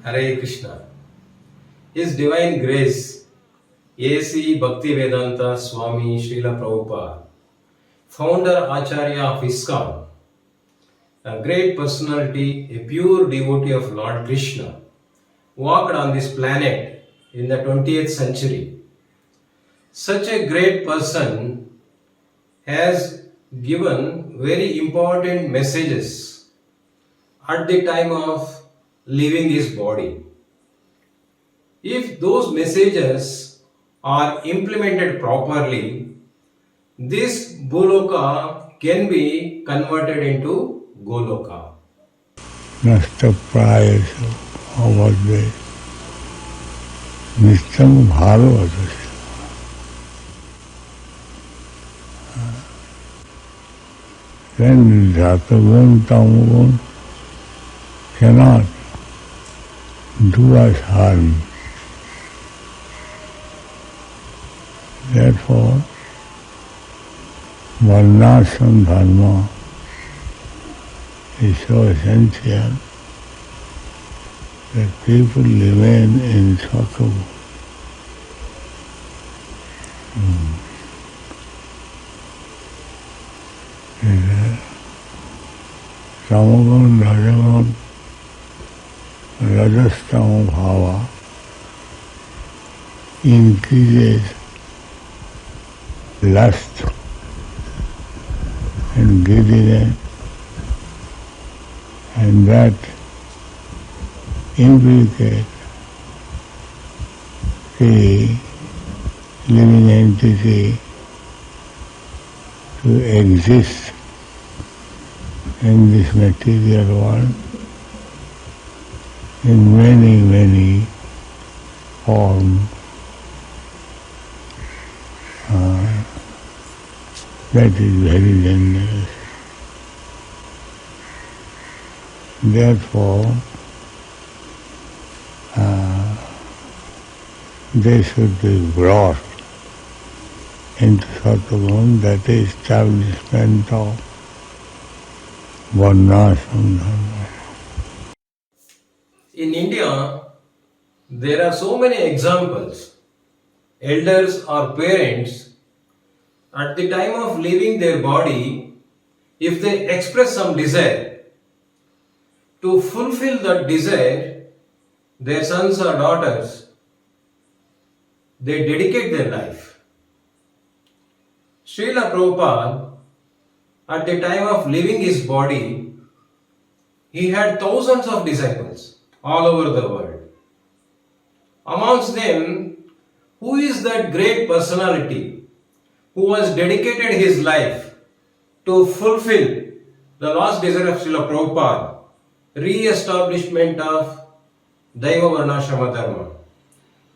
Hare Krishna. His Divine Grace, A.C. Bhakti Vedanta Swami Srila Prabhupada, founder Acharya of ISKCON, a great personality, a pure devotee of Lord Krishna, walked on this planet in the 20th century. Such a great person has given very important messages at the time of leaving his body. If those messages are implemented properly, this Bhuloka can be converted into Goloka. Nastapayasya avadve nityam bhagavatasya. Then Jatagun Tamagun cannot do us harm. Therefore, Varnashram Dharma is so essential that people remain in Sakavu. Tamagun, Rajagun, Rajastama Bhava increases lust and greediness, and that implicates the living entity to exist in this material world in many, many forms. That is very dangerous. Therefore, they should be brought into Satagun, that is establishment of Varnashram Dharma. In India, there are so many examples. Elders or parents, at the time of leaving their body, if they express some desire, to fulfill that desire, their sons or daughters, they dedicate their life. Srila Prabhupada, at the time of leaving his body, he had thousands of disciples all over the world. Amongst them, who is that great personality who has dedicated his life to fulfill the last desire of Srila Prabhupada, re-establishment of Daiva Varnashrama Dharma?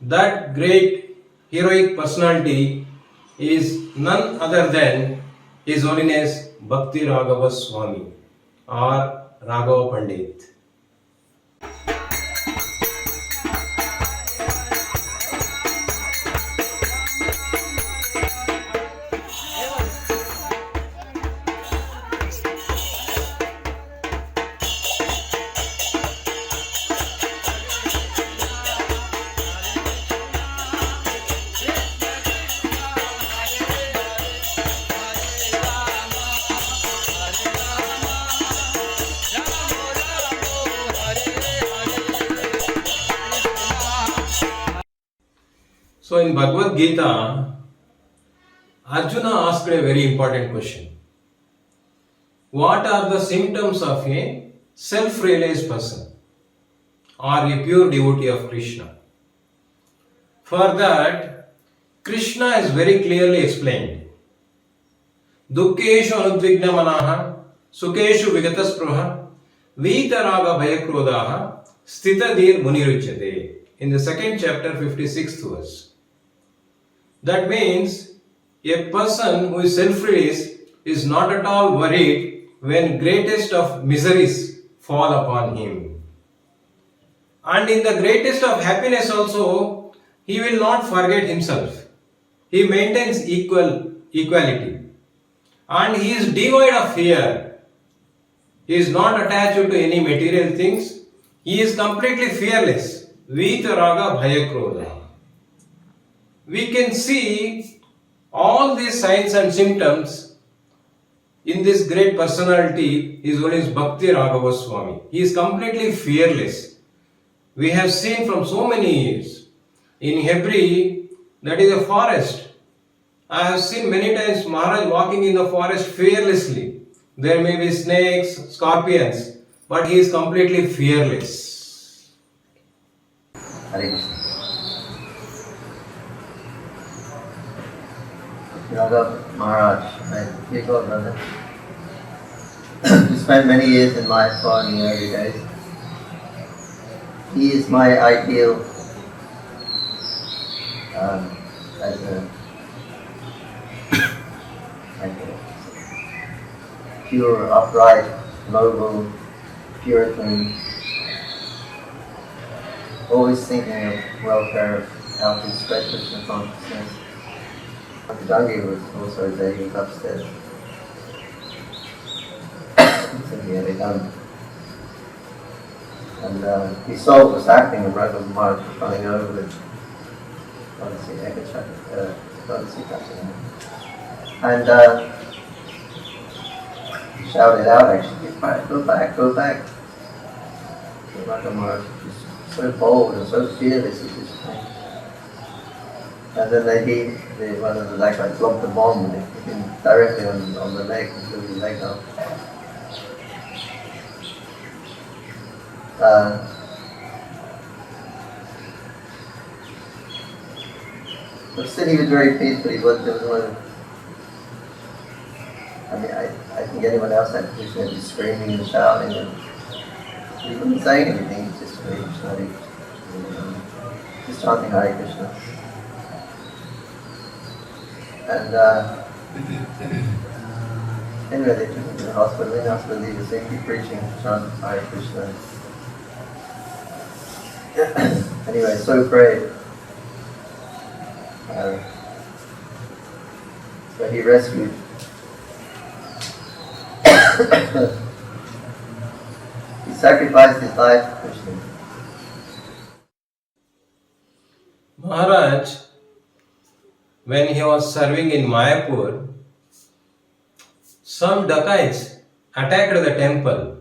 That great heroic personality is none other than His Holiness Bhakti Raghava Swami or Raghava Pandit. So in Bhagavad Gita, Arjuna asked a very important question. What are the symptoms of a self-realized person or a pure devotee of Krishna? For that, Krishna is very clearly explained. Dukkeshu anudvigna manaha, sukeshu vigataspruha, vitaraga bhayakrodaha, stitadir muniruchyate. In the second chapter, 56th verse. That means a person who is self-released is not at all worried when greatest of miseries fall upon him. And in the greatest of happiness also, he will not forget himself. He maintains equality. And he is devoid of fear. He is not attached to any material things. He is completely fearless. Vitaraga bhayakroda. We can see all these signs and symptoms in this great personality. His name is Bhakti Raghava Swami. He is completely fearless. We have seen from so many years. In Hebri, that is a forest. I have seen many times Maharaj walking in the forest fearlessly. There may be snakes, scorpions, but he is completely fearless. Hare Krishna. Raghava Maharaj, my dear brother, who spent many years in my foreign early days. He is my ideal as a pure, upright, noble, Puritan, always thinking of welfare, of how to spread Krishna consciousness. Dangi was also there, he was upstairs. So he had it done. And his soul was acting, and Raghava Maharaj was running over with Prodcuce, Chadra. And he shouted out actually, go back. So Raghava Maharaj was so bold and so fearless at this point. And then one of the Dakites dropped a bomb and it hit him directly on the leg and blew his leg off. But still he was very peaceful. There was no, I think anyone else had Krishna be screaming and shouting, and he wasn't saying anything. He's just very just chanting Hare Krishna. And anyway, they took him to the hospital. In the hospital, he was simply preaching, chanting Hare Krishna. Anyway, so brave. So he rescued. He sacrificed his life for Krishna. Maharaj, when he was serving in Mayapur, some dacoits attacked the temple,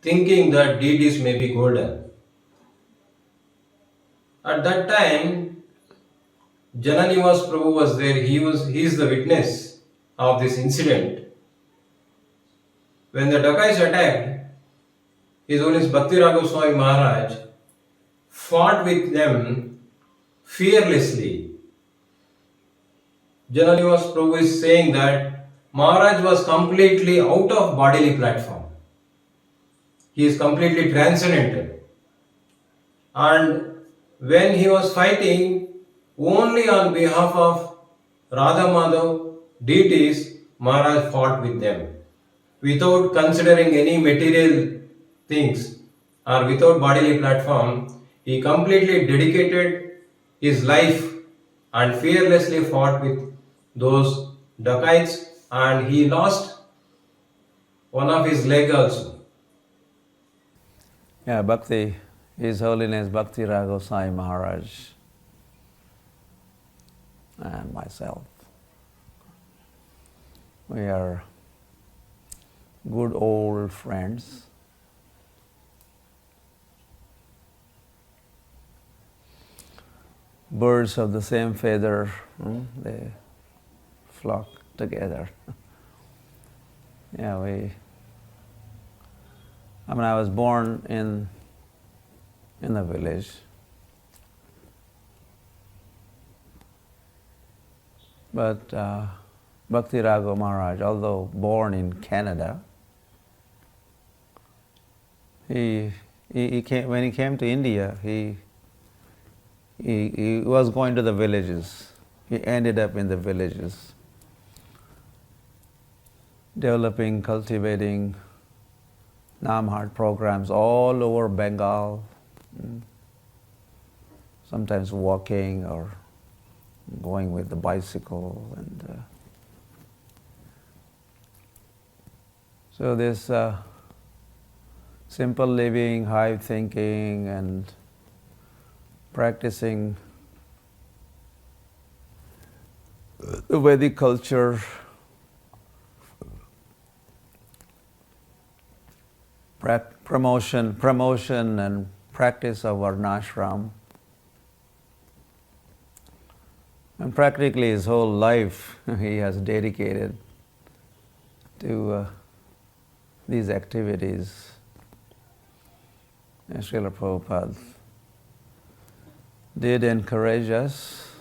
thinking that deities may be golden. At that time, Jananivas Prabhu was there. He is the witness of this incident. When the dacoits attacked, His Holiness Bhakti Raghava Swami Maharaj fought with them fearlessly. Jananivas Prabhu is saying that Maharaj was completely out of bodily platform. He is completely transcendental. And when he was fighting only on behalf of Radha Madhav deities, Maharaj fought with them. Without considering any material things or without bodily platform, he completely dedicated his life and fearlessly fought with those dacoits, and he lost one of his leg also. Yeah, Bhakti, His Holiness Bhakti Raghava Swami Maharaj and myself. We are good old friends. birds of the same feather, they flock together. Yeah, I was born in a village. But Bhakti Raghava Maharaj, although born in Canada, he came, when he came to India, he was going to the villages. He ended up in the villages, developing, cultivating Namhart programs all over Bengal, sometimes walking or going with the bicycle. And so this simple living, high thinking, and practicing the Vedic culture, promotion and practice of varnashram. And practically his whole life he has dedicated to these activities. And Srila Prabhupada did encourage us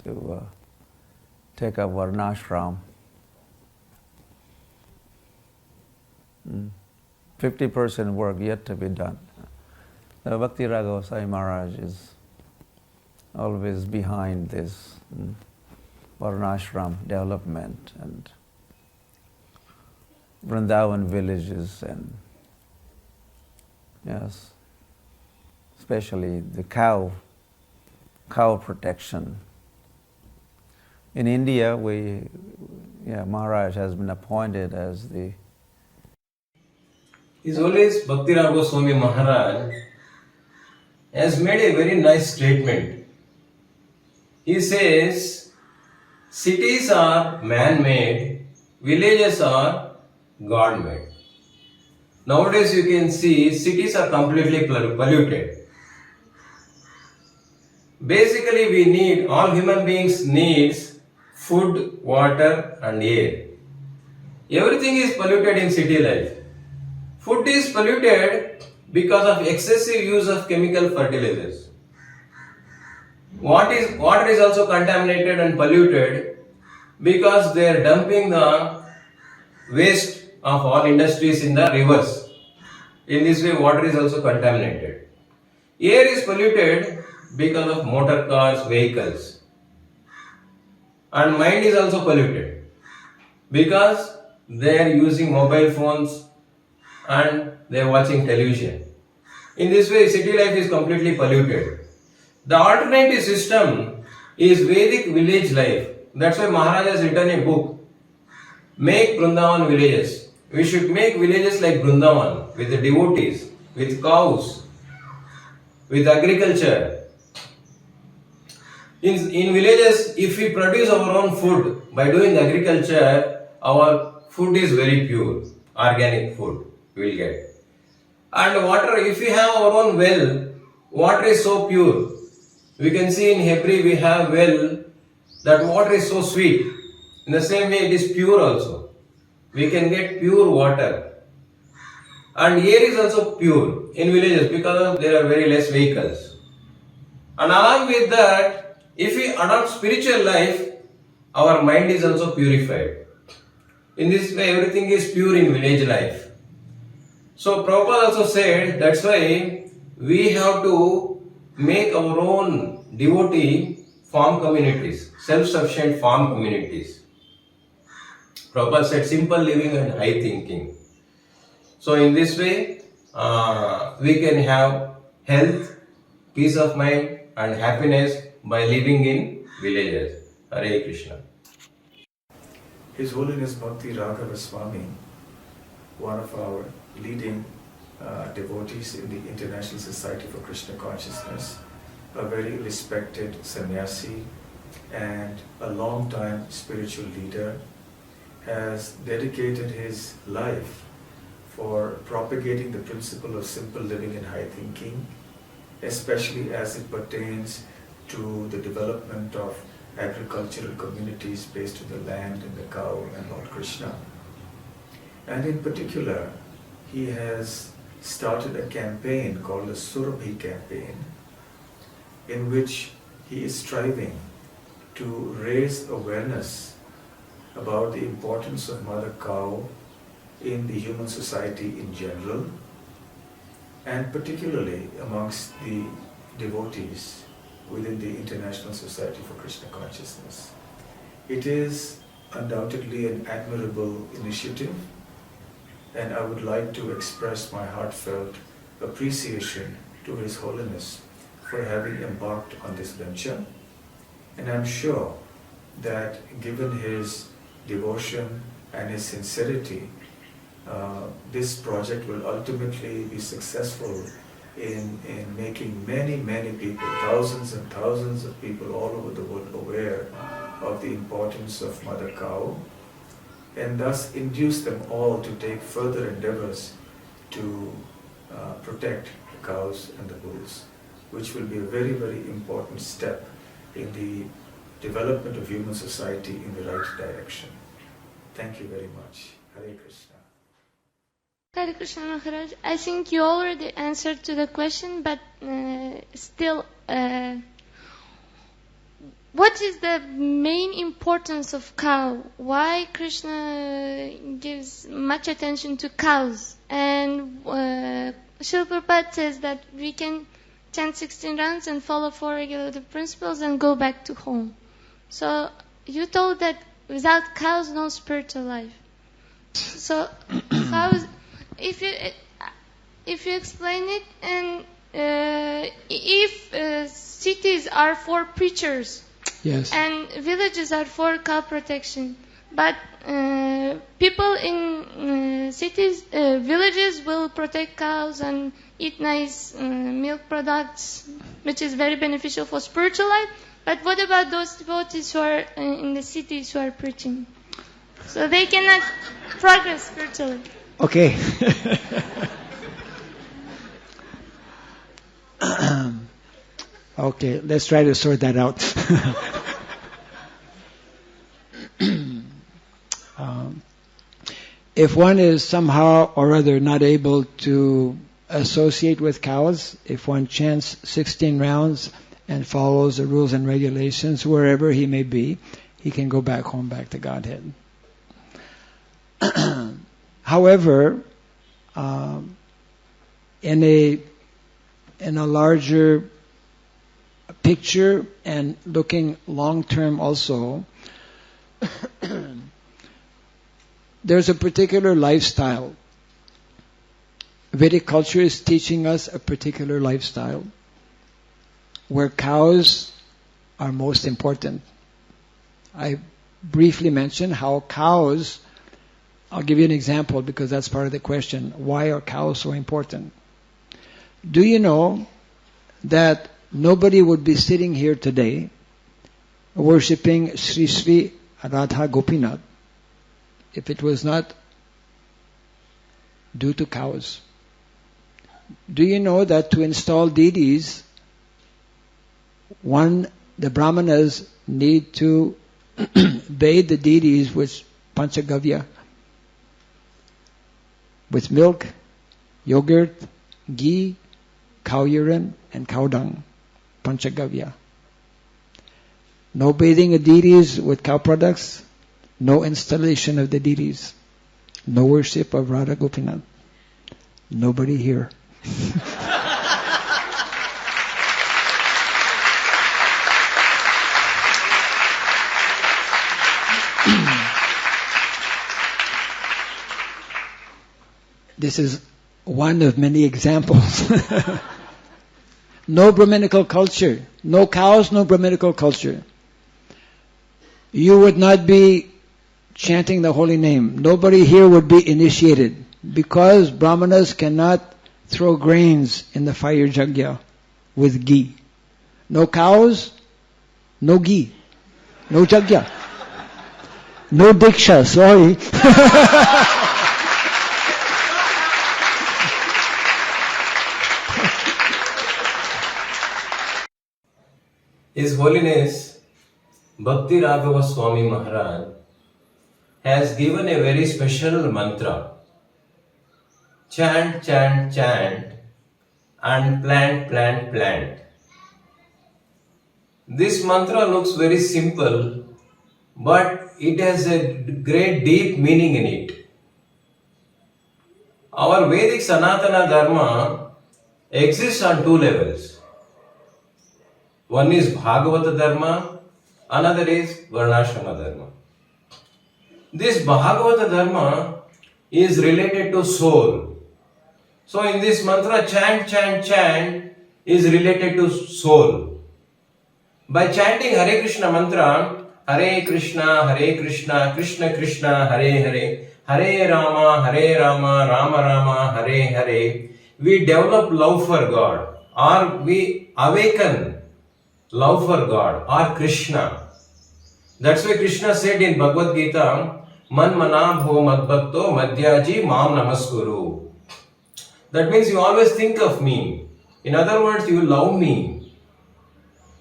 to take up varnashram. 50% work yet to be done. Bhakti Raghava Swami Maharaj is always behind this varnashram development and Vrindavan villages, and yes, especially the cow protection. In India, Maharaj has been appointed as the His Holiness Bhakti Raghava Swami Maharaj has made a very nice statement. He says, cities are man-made, villages are God-made. Nowadays you can see cities are completely polluted. Basically all human beings needs food, water and air. Everything is polluted in city life. Food is polluted because of excessive use of chemical fertilizers. Water is also contaminated and polluted because they are dumping the waste of all industries in the rivers. In this way, water is also contaminated. Air is polluted because of motor cars, vehicles. And mind is also polluted because they are using mobile phones and they are watching television. In this way, city life is completely polluted. The alternative system is Vedic village life. That's why Maharaj has written a book, Make Vrindavan Villages. We should make villages like Vrindavan, with the devotees, with cows, with agriculture. In villages, if we produce our own food by doing agriculture, our food is very pure, organic food we will get. And water, if we have our own well, water is so pure. We can see in Hebrew we have well, that water is so sweet. In the same way it is pure also. We can get pure water. And air is also pure in villages because there are very less vehicles. And along with that, if we adopt spiritual life, our mind is also purified. In this way, everything is pure in village life. So Prabhupada also said, that's why we have to make our own devotee farm communities, self-sufficient farm communities. Prabhupada said simple living and high thinking. So in this way, we can have health, peace of mind and happiness by living in villages. Hare Krishna. His Holiness Bhakti Raghava Swami, one of our leading devotees in the International Society for Krishna Consciousness, a very respected sannyasi and a long-time spiritual leader, has dedicated his life for propagating the principle of simple living and high thinking, especially as it pertains to the development of agricultural communities based on the land and the cow and Lord Krishna. And in particular, he has started a campaign called the Surabhi campaign, in which he is striving to raise awareness about the importance of mother cow in the human society in general, and particularly amongst the devotees within the International Society for Krishna Consciousness. It is undoubtedly an admirable initiative, and I would like to express my heartfelt appreciation to His Holiness for having embarked on this venture. And I'm sure that given his devotion and his sincerity, this project will ultimately be successful in making many people, thousands and thousands of people all over the world aware of the importance of mother cow, and thus induce them all to take further endeavors to protect the cows and the bulls, which will be a very, very important step in the development of human society in the right direction. Thank you very much. Hare Krishna. Hare Krishna Maharaj, I think you already answered to the question, but still, what is the main importance of cow? Why Krishna gives much attention to cows? And Srila Prabhupada says that we can chant 16 rounds and follow 4 regulative principles and go back to home. So you told that without cows, no spiritual life. So if you explain it, and if cities are for preachers, yes, and villages are for cow protection, but people in cities, villages will protect cows and eat nice milk products, which is very beneficial for spiritual life. But what about those devotees who are in the cities who are preaching? So they cannot progress spiritually. okay. Okay, let's try to sort that out. If one is somehow or other not able to associate with cows, if one chants 16 rounds and follows the rules and regulations wherever he may be, he can go back home, back to Godhead. However, in a larger picture and looking long term also, there's a particular lifestyle. Vedic culture is teaching us a particular lifestyle where cows are most important. I briefly mentioned how cows, I'll give you an example because that's part of the question. Why are cows so important? Do you know that nobody would be sitting here today worshipping Sri Sri Radha Gopinath if it was not due to cows? Do you know that to install deities, the brahmanas need to bathe the deities with panchagavya, with milk, yogurt, ghee, cow urine, and cow dung, panchagavya. No bathing of deities with cow products, no installation of the deities, no worship of Radha Gopinath. Nobody here. This is one of many examples. No Brahminical culture. No cows, no Brahminical culture. You would not be chanting the holy name. Nobody here would be initiated because Brahmanas cannot throw grains in the fire jagya with ghee. No cows, no ghee. No jagya. No diksha, sorry. His Holiness Bhakti Raghava Swami Maharaj has given a very special mantra. Chant, chant, chant and plant, plant, plant. This mantra looks very simple, but it has a great deep meaning in it. Our Vedic Sanatana Dharma exists on two levels. One is Bhagavata Dharma, another is Varnashrama Dharma. This Bhagavata Dharma is related to soul. So in this mantra, chant, chant, chant is related to soul. By chanting Hare Krishna mantra, Hare Krishna, Krishna Krishna, Hare Hare, Hare Rama, Rama Rama, Hare Hare, we develop love for God, or we awaken love for God or Krishna. That's why Krishna said in Bhagavad Gita, Man mana bho madbhakto madhyaji mam namaskuru. That means you always think of me. In other words, you love me.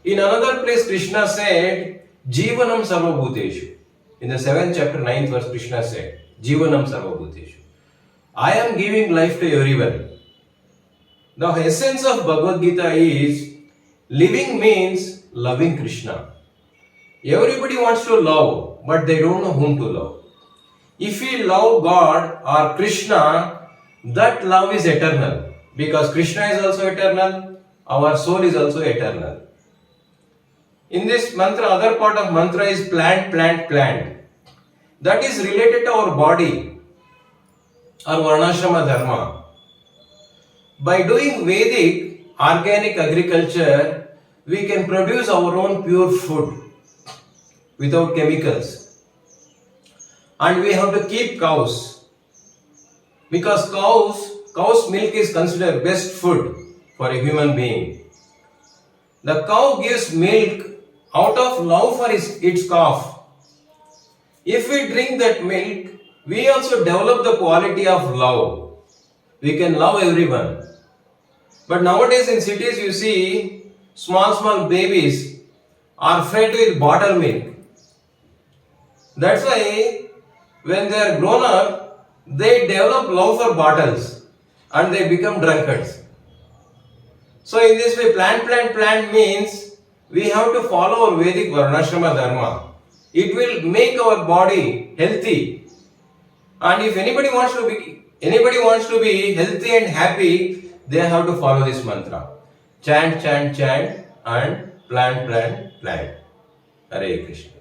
In another place, Krishna said, Jivanam sarvabhuteshu. In the 7th chapter, 9th verse, Krishna said, Jivanam sarvabhuteshu. I am giving life to everyone. The essence of Bhagavad Gita is, living means loving Krishna. Everybody wants to love, but they don't know whom to love. If we love God or Krishna, that love is eternal. Because Krishna is also eternal, our soul is also eternal. In this mantra, other part of mantra is plant, plant, plant. That is related to our body, our Varnashrama Dharma. By doing Vedic organic agriculture, we can produce our own pure food without chemicals. And we have to keep cows. Because cow's milk is considered best food for a human being. The cow gives milk out of love for its calf. If we drink that milk, we also develop the quality of love. We can love everyone. But nowadays in cities you see small babies are fed with bottle milk. That's why when they are grown up, they develop love for bottles and they become drunkards. So in this way, plant means we have to follow our Vedic Varnashrama Dharma. It will make our body healthy. And if anybody wants to be healthy and happy, they have to follow this mantra. Chant, chant, chant and plant, plant, plant. Hare Krishna.